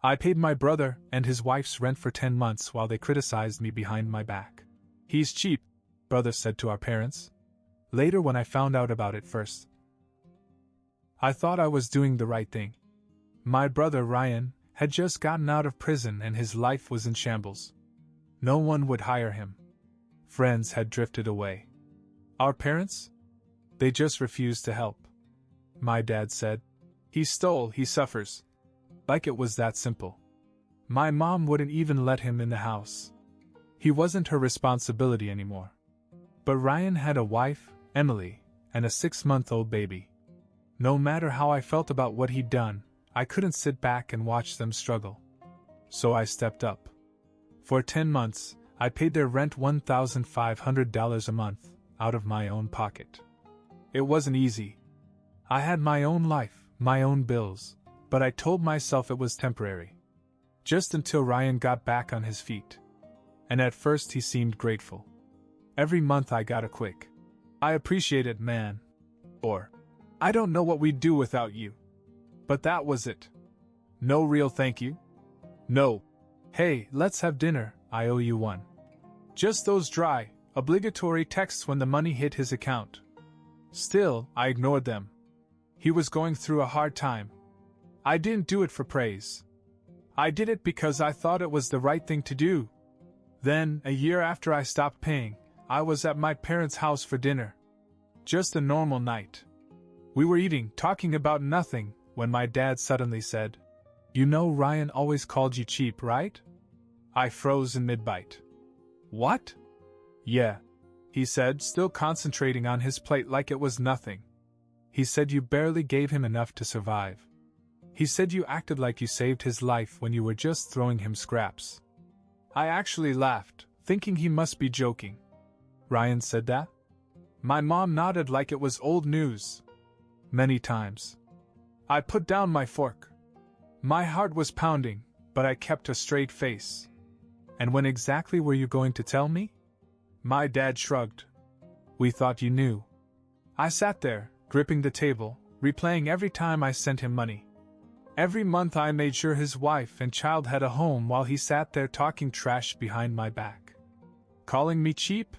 I paid my brother and his wife's rent for 10 months while they criticized me behind my back. He's cheap, brother said to our parents. Later, when I found out about it first, I thought I was doing the right thing. My brother Ryan had just gotten out of prison and his life was in shambles. No one would hire him. Friends had drifted away. Our parents? They just refused to help. My dad said, "He stole, he suffers." Like it was that simple. My mom wouldn't even let him in the house. He wasn't her responsibility anymore. But Ryan had a wife, Emily, and a 6-month-old baby. No matter how I felt about what he'd done, I couldn't sit back and watch them struggle. So I stepped up. For 10 months, I paid their rent $1,500 a month, out of my own pocket. It wasn't easy. I had my own life, my own bills, but I told myself it was temporary. Just until Ryan got back on his feet. And at first he seemed grateful. Every month I got a quick, "I appreciate it, man," or, "I don't know what we'd do without you." But that was it. No real thank you. No, "Hey, let's have dinner, I owe you one." Just those dry, obligatory texts when the money hit his account. Still, I ignored them. He was going through a hard time. I didn't do it for praise. I did it because I thought it was the right thing to do. Then, a year after I stopped paying, I was at my parents' house for dinner. Just a normal night. We were eating, talking about nothing, when my dad suddenly said, "You know Ryan always called you cheap, right?" I froze in mid-bite. "What?" "Yeah," he said, still concentrating on his plate like it was nothing. "He said you barely gave him enough to survive. He said you acted like you saved his life when you were just throwing him scraps." I actually laughed, thinking he must be joking. "Ryan said that?" My mom nodded like it was old news. Many times. I put down my fork. My heart was pounding, but I kept a straight face. "And when exactly were you going to tell me?" My dad shrugged. "We thought you knew." I sat there, gripping the table, replaying every time I sent him money. Every month I made sure his wife and child had a home while he sat there talking trash behind my back. Calling me cheap?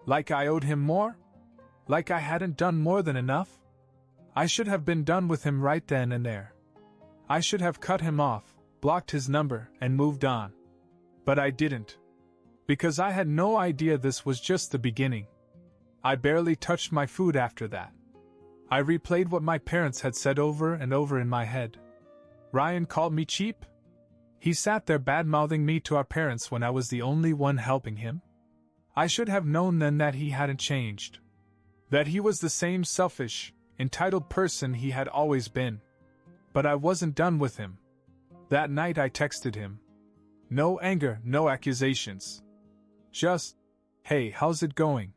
Like I owed him more? Like I hadn't done more than enough? I should have been done with him right then and there. I should have cut him off, blocked his number, and moved on. But I didn't. Because I had no idea this was just the beginning. I barely touched my food after that. I replayed what my parents had said over and over in my head. Ryan called me cheap? He sat there bad-mouthing me to our parents when I was the only one helping him? I should have known then that he hadn't changed. That he was the same selfish, entitled person he had always been. But I wasn't done with him. That night I texted him. No anger, no accusations. Just, "Hey, how's it going?"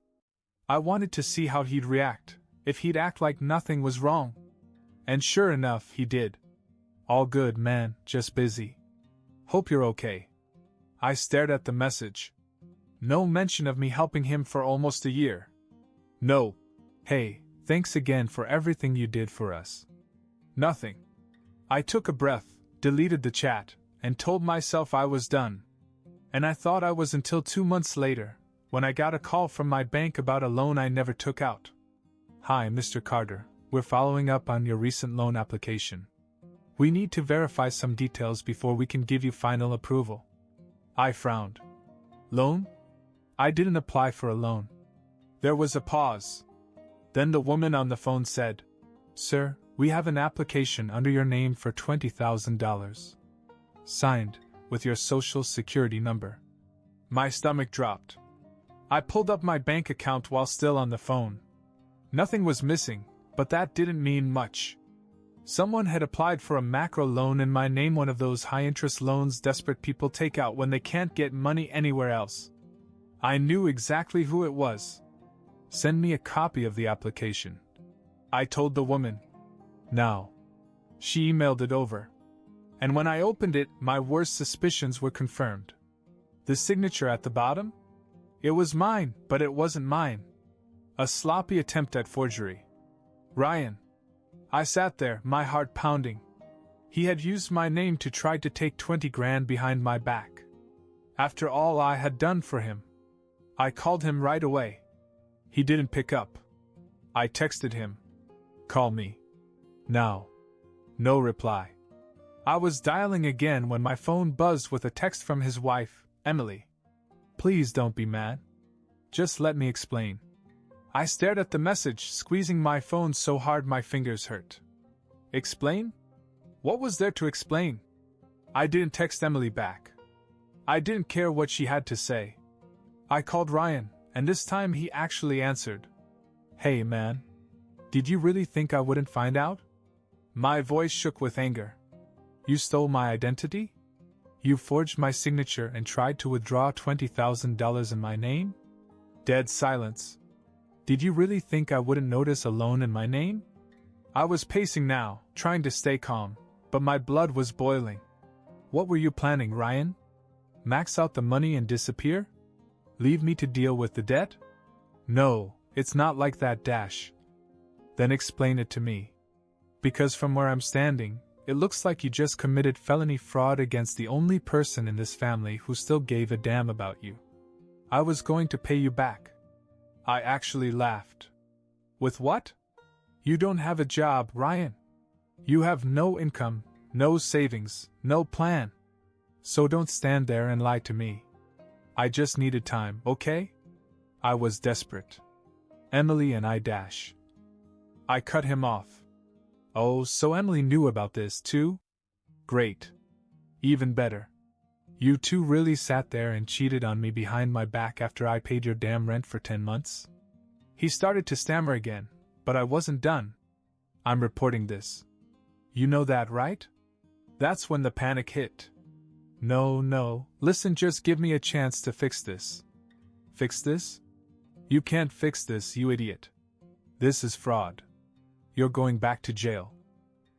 I wanted to see how he'd react, if he'd act like nothing was wrong. And sure enough, he did. "All good, man, just busy. Hope you're okay." I stared at the message. No mention of me helping him for almost a year. No, "Hey, thanks again for everything you did for us." Nothing. I took a breath, deleted the chat, and told myself I was done. And I thought I was until 2 months later, when I got a call from my bank about a loan I never took out. "Hi, Mr. Carter, we're following up on your recent loan application. We need to verify some details before we can give you final approval." I frowned. "Loan? I didn't apply for a loan." There was a pause. Then the woman on the phone said, "Sir, we have an application under your name for $20,000. Signed, with your social security number." My stomach dropped. I pulled up my bank account while still on the phone. Nothing was missing, but that didn't mean much. Someone had applied for a macro loan in my name, one of those high-interest loans desperate people take out when they can't get money anywhere else. I knew exactly who it was. "Send me a copy of the application," I told the woman. "Now." She emailed it over. And when I opened it, my worst suspicions were confirmed. The signature at the bottom? It was mine, but it wasn't mine. A sloppy attempt at forgery. Ryan. I sat there, my heart pounding. He had used my name to try to take 20 grand behind my back. After all I had done for him. I called him right away. He didn't pick up. I texted him. Call me. Now. No reply. I was dialing again when my phone buzzed with a text from his wife, Emily. Please don't be mad. Just let me explain. I stared at the message, squeezing my phone so hard my fingers hurt. Explain? What was there to explain? I didn't text Emily back. I didn't care what she had to say. I called Ryan, and this time he actually answered. Hey man. Did you really think I wouldn't find out? My voice shook with anger. You stole my identity? You forged my signature and tried to withdraw $20,000 in my name? Dead silence. Did you really think I wouldn't notice a loan in my name? I was pacing now, trying to stay calm, but my blood was boiling. What were you planning, Ryan? Max out the money and disappear? Leave me to deal with the debt? No, it's not like that, Dash. Then explain it to me. Because from where I'm standing, it looks like you just committed felony fraud against the only person in this family who still gave a damn about you. I was going to pay you back. I actually laughed. With what? You don't have a job, Ryan. You have no income, no savings, no plan. So don't stand there and lie to me. I just needed time, okay? I was desperate. Emily and I dash. I cut him off. Oh, so Emily knew about this too? Great. Even better. You two really sat there and cheated on me behind my back after I paid your damn rent for 10 months? He started to stammer again, but I wasn't done. I'm reporting this. You know that, right? That's when the panic hit. No, listen, just give me a chance to fix this. Fix this? You can't fix this, you idiot. This is fraud. You're going back to jail.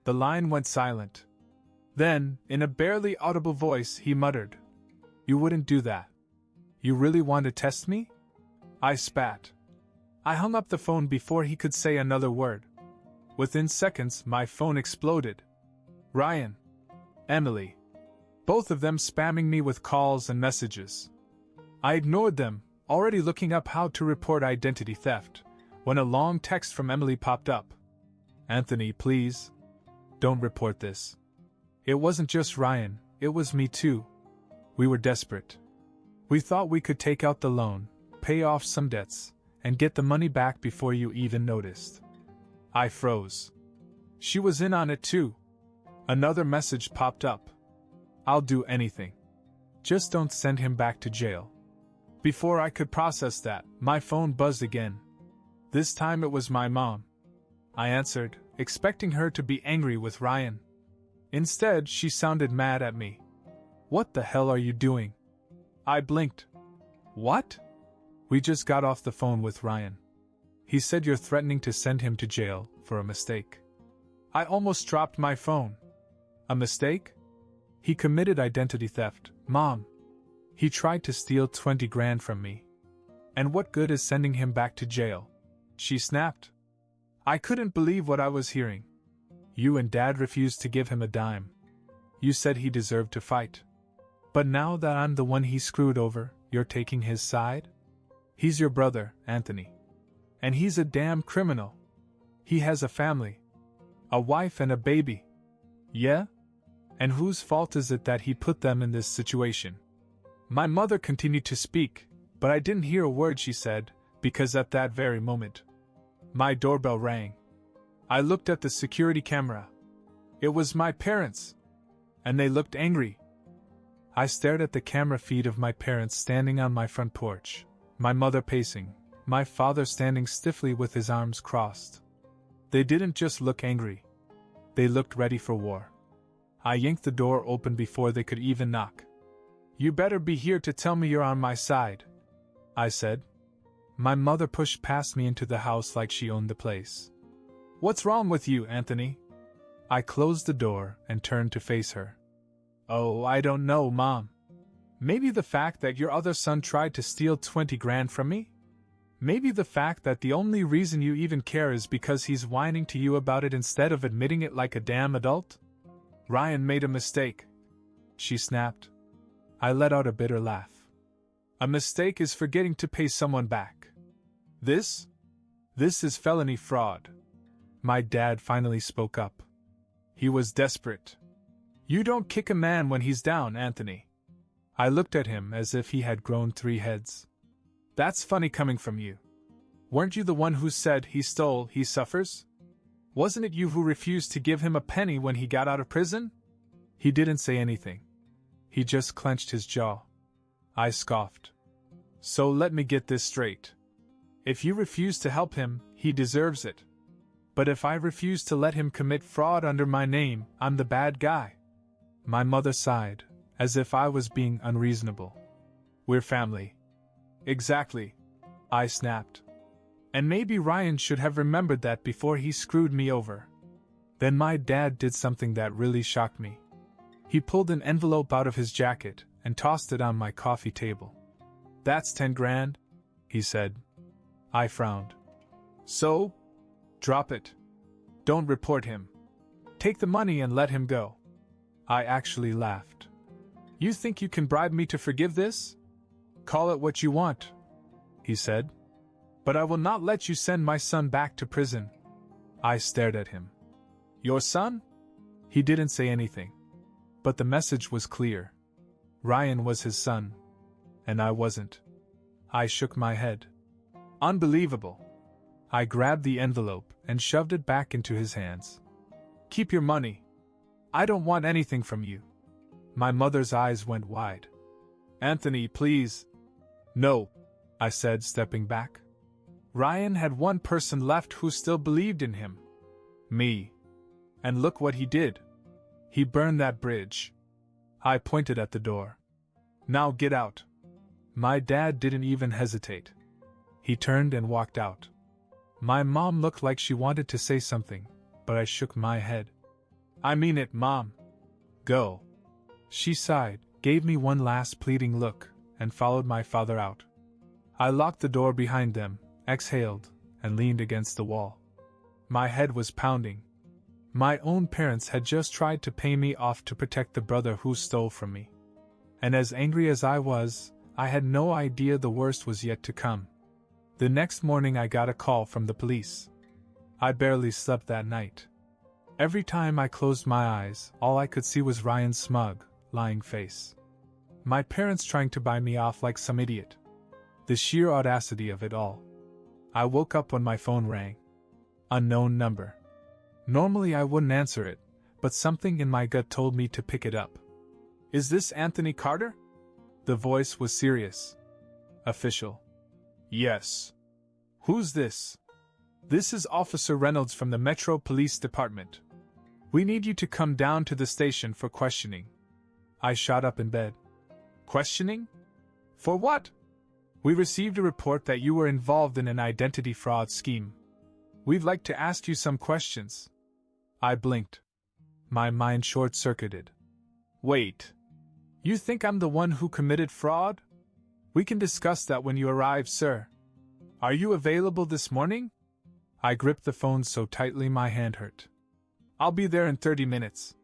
The line went silent. Then, in a barely audible voice, he muttered, You wouldn't do that. You really want to test me? I spat. I hung up the phone before he could say another word. Within seconds, my phone exploded. Ryan. Emily. Both of them spamming me with calls and messages. I ignored them, already looking up how to report identity theft, when a long text from Emily popped up. Anthony, please. Don't report this. It wasn't just Ryan, it was me too. We were desperate. We thought we could take out the loan, pay off some debts, and get the money back before you even noticed. I froze. She was in on it too. Another message popped up. I'll do anything. Just don't send him back to jail. Before I could process that, my phone buzzed again. This time it was my mom. I answered, expecting her to be angry with Ryan. Instead, she sounded mad at me. What the hell are you doing? I blinked. What? We just got off the phone with Ryan. He said you're threatening to send him to jail for a mistake. I almost dropped my phone. A mistake? He committed identity theft, Mom. He tried to steal 20 grand from me. And what good is sending him back to jail? She snapped. I couldn't believe what I was hearing. You and Dad refused to give him a dime. You said he deserved to fight. But now that I'm the one he screwed over, you're taking his side? He's your brother, Anthony. And he's a damn criminal. He has a family. A wife and a baby. Yeah? And whose fault is it that he put them in this situation? My mother continued to speak, but I didn't hear a word she said, because at that very moment, my doorbell rang. I looked at the security camera. It was my parents. And they looked angry. I stared at the camera feed of my parents standing on my front porch, my mother pacing, my father standing stiffly with his arms crossed. They didn't just look angry. They looked ready for war. I yanked the door open before they could even knock. You better be here to tell me you're on my side, I said. My mother pushed past me into the house like she owned the place. What's wrong with you, Anthony? I closed the door and turned to face her. Oh, I don't know, Mom. Maybe the fact that your other son tried to steal 20 grand from me? Maybe the fact that the only reason you even care is because he's whining to you about it instead of admitting it like a damn adult? Ryan made a mistake, she snapped. I let out a bitter laugh. A mistake is forgetting to pay someone back. This is felony fraud. My dad finally spoke up. He was desperate. You don't kick a man when he's down, Anthony. I looked at him as if he had grown 3 heads. That's funny coming from you. Weren't you the one who said he stole, he suffers? Wasn't it you who refused to give him a penny when he got out of prison? He didn't say anything. He just clenched his jaw. I scoffed. So let me get this straight. If you refuse to help him, he deserves it. But if I refuse to let him commit fraud under my name, I'm the bad guy. My mother sighed, as if I was being unreasonable. We're family. Exactly, I snapped. And maybe Ryan should have remembered that before he screwed me over. Then my dad did something that really shocked me. He pulled an envelope out of his jacket and tossed it on my coffee table. That's 10 grand, he said. I frowned. So? Drop it. Don't report him. Take the money and let him go. I actually laughed. You think you can bribe me to forgive this? Call it what you want, he said. But I will not let you send my son back to prison. I stared at him. Your son? He didn't say anything. But the message was clear. Ryan was his son. And I wasn't. I shook my head. Unbelievable. I grabbed the envelope and shoved it back into his hands. Keep your money. I don't want anything from you. My mother's eyes went wide. Anthony, please. No, I said, stepping back. Ryan had one person left who still believed in him. Me. And look what he did. He burned that bridge. I pointed at the door. Now get out. My dad didn't even hesitate. He turned and walked out. My mom looked like she wanted to say something, but I shook my head. I mean it, Mom. Go. She sighed, gave me one last pleading look, and followed my father out. I locked the door behind them, exhaled, and leaned against the wall. My head was pounding. My own parents had just tried to pay me off to protect the brother who stole from me. And as angry as I was, I had no idea the worst was yet to come. The next morning I got a call from the police. I barely slept that night. Every time I closed my eyes, all I could see was Ryan's smug, lying face. My parents trying to buy me off like some idiot. The sheer audacity of it all. I woke up when my phone rang. Unknown number. Normally I wouldn't answer it, but something in my gut told me to pick it up. Is this Anthony Carter? The voice was serious. Official. Yes. Who's this? This is Officer Reynolds from the Metro Police Department. We need you to come down to the station for questioning. I shot up in bed. Questioning? For what? We received a report that you were involved in an identity fraud scheme. We'd like to ask you some questions. I blinked. My mind short-circuited. Wait. You think I'm the one who committed fraud? We can discuss that when you arrive, sir. Are you available this morning? I gripped the phone so tightly my hand hurt. I'll be there in 30 minutes.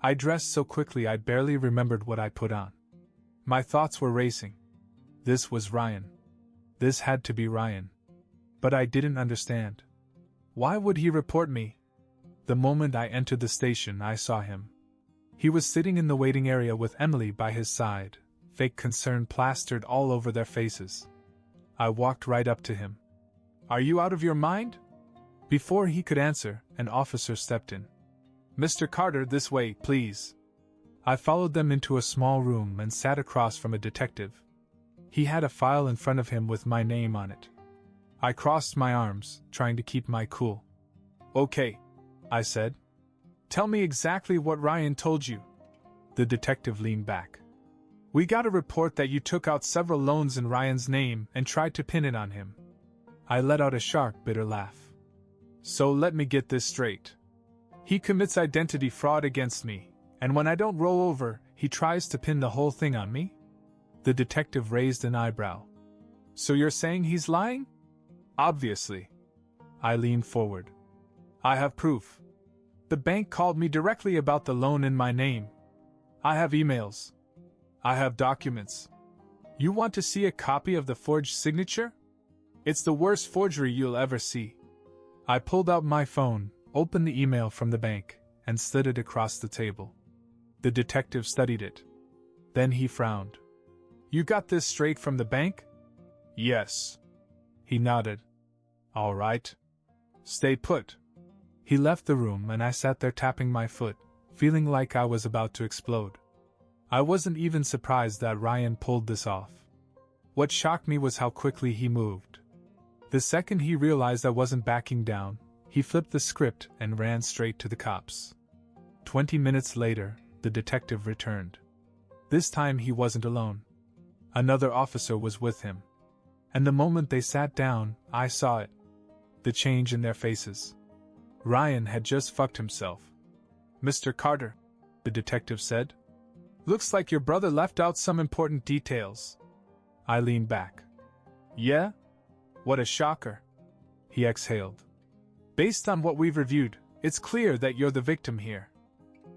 I dressed so quickly I barely remembered what I put on. My thoughts were racing. This was Ryan. This had to be Ryan. But I didn't understand. Why would he report me? The moment I entered the station, I saw him. He was sitting in the waiting area with Emily by his side, fake concern plastered all over their faces. I walked right up to him. Are you out of your mind? Before he could answer, an officer stepped in. Mr. Carter, this way, please. I followed them into a small room and sat across from a detective. He had a file in front of him with my name on it. I crossed my arms, trying to keep my cool. Okay, I said. Tell me exactly what Ryan told you. The detective leaned back. We got a report that you took out several loans in Ryan's name and tried to pin it on him. I let out a sharp, bitter laugh. So let me get this straight. He commits identity fraud against me, and when I don't roll over, he tries to pin the whole thing on me? The detective raised an eyebrow. So you're saying he's lying? Obviously. I leaned forward. I have proof. The bank called me directly about the loan in my name. I have emails. I have documents. You want to see a copy of the forged signature? It's the worst forgery you'll ever see. I pulled out my phone, opened the email from the bank, and slid it across the table. The detective studied it. Then he frowned. You got this straight from the bank? Yes. He nodded. All right. Stay put. He left the room and I sat there tapping my foot, feeling like I was about to explode. I wasn't even surprised that Ryan pulled this off. What shocked me was how quickly he moved. The second he realized I wasn't backing down, he flipped the script and ran straight to the cops. 20 minutes later, the detective returned. This time he wasn't alone. Another officer was with him. And the moment they sat down, I saw it. The change in their faces. Ryan had just fucked himself. Mr. Carter, the detective said. Looks like your brother left out some important details. I leaned back. Yeah? What a shocker. He exhaled. Based on what we've reviewed, it's clear that you're the victim here.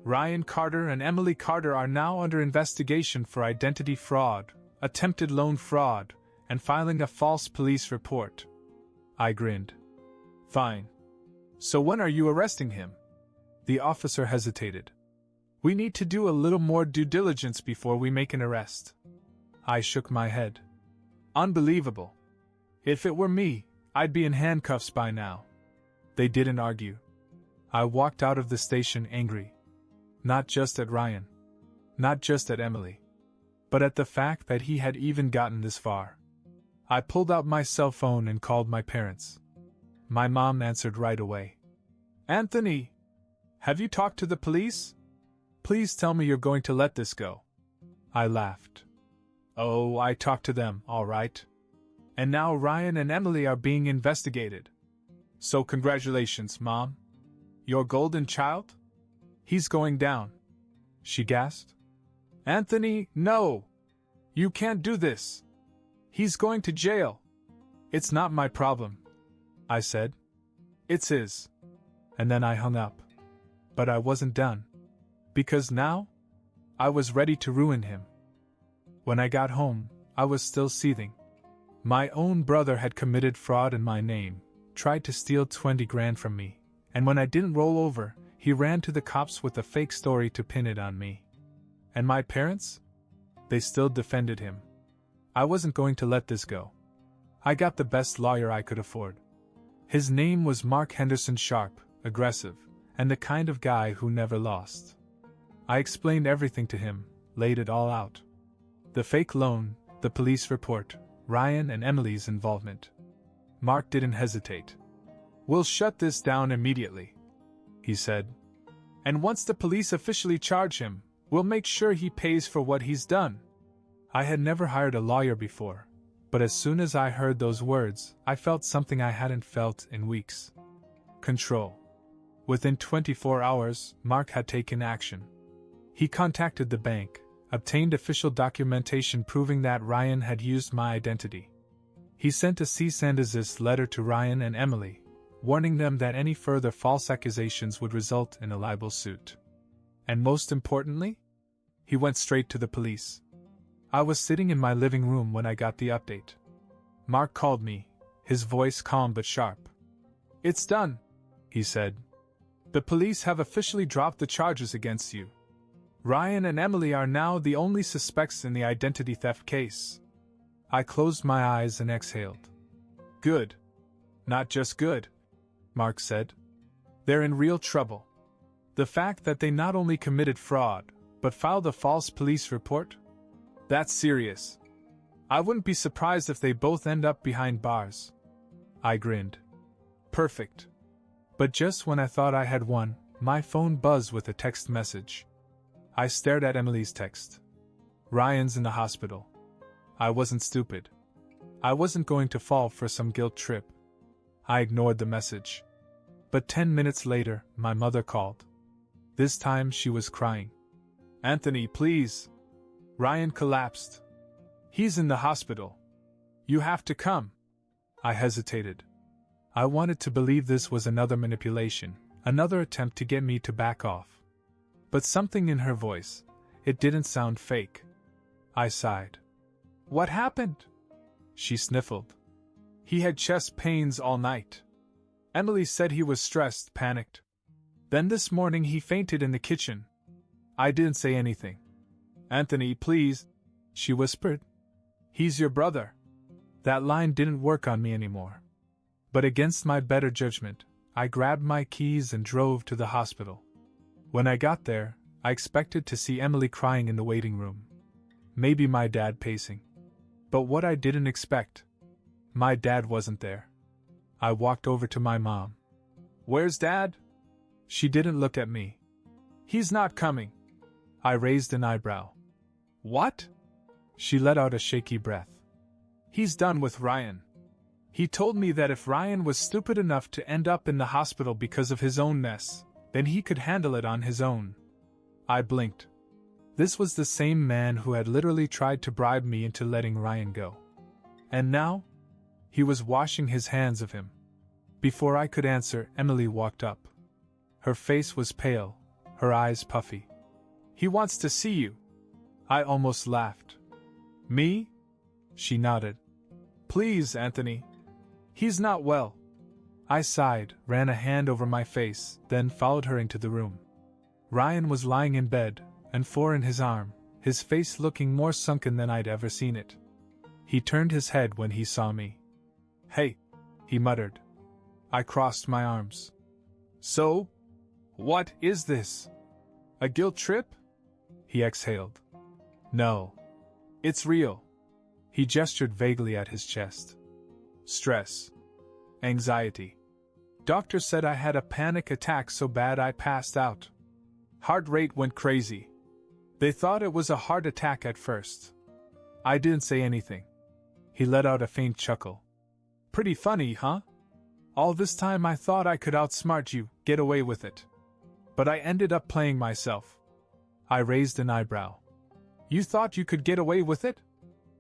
Ryan Carter and Emily Carter are now under investigation for identity fraud, attempted loan fraud, and filing a false police report. I grinned. Fine. So when are you arresting him? The officer hesitated. We need to do a little more due diligence before we make an arrest. I shook my head. Unbelievable. If it were me, I'd be in handcuffs by now. They didn't argue. I walked out of the station angry. Not just at Ryan. Not just at Emily. But at the fact that he had even gotten this far. I pulled out my cell phone and called my parents. My mom answered right away. Anthony! Have you talked to the police? Please tell me you're going to let this go. I laughed. Oh, I talked to them, all right. And now Ryan and Emily are being investigated. So congratulations, Mom. Your golden child? He's going down. She gasped. Anthony, no! You can't do this. He's going to jail. It's not my problem, I said. It's his. And then I hung up. But I wasn't done. Because now, I was ready to ruin him. When I got home, I was still seething. My own brother had committed fraud in my name, tried to steal 20 grand from me, and when I didn't roll over, he ran to the cops with a fake story to pin it on me. And my parents? They still defended him. I wasn't going to let this go. I got the best lawyer I could afford. His name was Mark Henderson Sharp, aggressive, and the kind of guy who never lost. I explained everything to him, laid it all out. The fake loan, the police report, Ryan and Emily's involvement. Mark didn't hesitate. We'll shut this down immediately, he said. And once the police officially charge him, we'll make sure he pays for what he's done. I had never hired a lawyer before, but as soon as I heard those words, I felt something I hadn't felt in weeks. Control. Within 24 hours, Mark had taken action. He contacted the bank, obtained official documentation proving that Ryan had used my identity. He sent a cease and desist letter to Ryan and Emily, warning them that any further false accusations would result in a libel suit. And most importantly, he went straight to the police. I was sitting in my living room when I got the update. Mark called me, his voice calm but sharp. It's done, he said. The police have officially dropped the charges against you. Ryan and Emily are now the only suspects in the identity theft case. I closed my eyes and exhaled. Good. Not just good, Mark said. They're in real trouble. The fact that they not only committed fraud, but filed a false police report? That's serious. I wouldn't be surprised if they both end up behind bars. I grinned. Perfect. But just when I thought I had won, my phone buzzed with a text message. I stared at Emily's text. Ryan's in the hospital. I wasn't stupid. I wasn't going to fall for some guilt trip. I ignored the message. But 10 minutes later, my mother called. This time she was crying. Anthony, please. Ryan collapsed. He's in the hospital. You have to come. I hesitated. I wanted to believe this was another manipulation, Another attempt to get me to back off. But something in her voice, it didn't sound fake. I sighed. What happened? She sniffled. He had chest pains all night. Emily said he was stressed, panicked. Then this morning he fainted in the kitchen. I didn't say anything. Anthony, please, she whispered. He's your brother. That line didn't work on me anymore. But against my better judgment, I grabbed my keys and drove to the hospital. When I got there, I expected to see Emily crying in the waiting room. Maybe my dad pacing. But what I didn't expect, my dad wasn't there. I walked over to my mom. Where's Dad? She didn't look at me. He's not coming. I raised an eyebrow. What? She let out a shaky breath. He's done with Ryan. He told me that if Ryan was stupid enough to end up in the hospital because of his own mess, then he could handle it on his own. I blinked. This was the same man who had literally tried to bribe me into letting Ryan go. And now? He was washing his hands of him. Before I could answer, Emily walked up. Her face was pale, her eyes puffy. He wants to see you. I almost laughed. Me? She nodded. Please, Anthony. He's not well. I sighed, ran a hand over my face, then followed her into the room. Ryan was lying in bed, and in his arm, his face looking more sunken than I'd ever seen it. He turned his head when he saw me. Hey, he muttered. I crossed my arms. So? What is this? A guilt trip? He exhaled. No. It's real. He gestured vaguely at his chest. Stress. Anxiety. Doctor said I had a panic attack so bad I passed out. Heart rate went crazy. They thought it was a heart attack at first. I didn't say anything. He let out a faint chuckle. Pretty funny, huh? All this time I thought I could outsmart you, get away with it. But I ended up playing myself. I raised an eyebrow. You thought you could get away with it?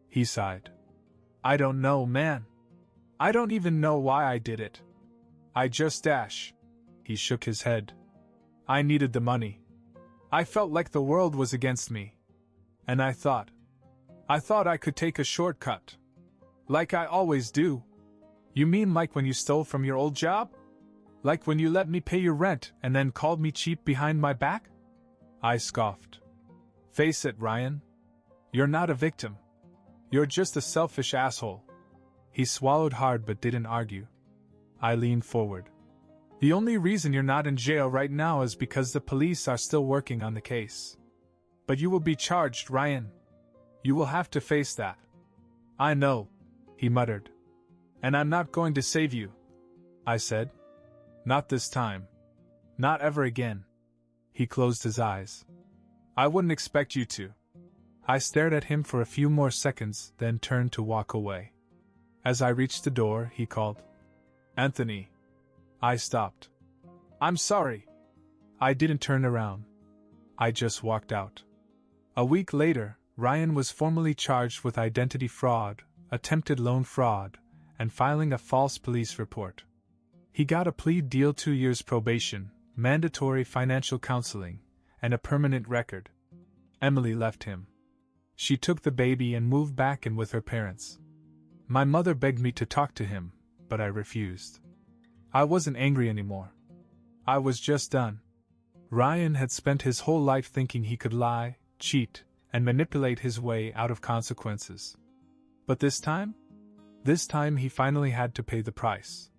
He sighed. I don't know, man. I don't even know why I did it. I just dash. He shook his head. I needed the money. I felt like the world was against me. And I thought I could take a shortcut. Like I always do. You mean like when you stole from your old job? Like when you let me pay your rent and then called me cheap behind my back? I scoffed. Face it, Ryan. You're not a victim. You're just a selfish asshole. He swallowed hard but didn't argue. I leaned forward. The only reason you're not in jail right now is because the police are still working on the case. But you will be charged, Ryan. You will have to face that. I know, he muttered. And I'm not going to save you, I said. Not this time. Not ever again. He closed his eyes. I wouldn't expect you to. I stared at him for a few more seconds, then turned to walk away. As I reached the door, he called. Anthony. I stopped. I'm sorry. I didn't turn around. I just walked out. A week later, Ryan was formally charged with identity fraud, attempted loan fraud, and filing a false police report. He got a plea deal, 2 years probation, mandatory financial counseling, and a permanent record. Emily left him. She took the baby and moved back in with her parents. My mother begged me to talk to him, but I refused. I wasn't angry anymore. I was just done. Ryan had spent his whole life thinking he could lie, cheat, and manipulate his way out of consequences. But this time he finally had to pay the price.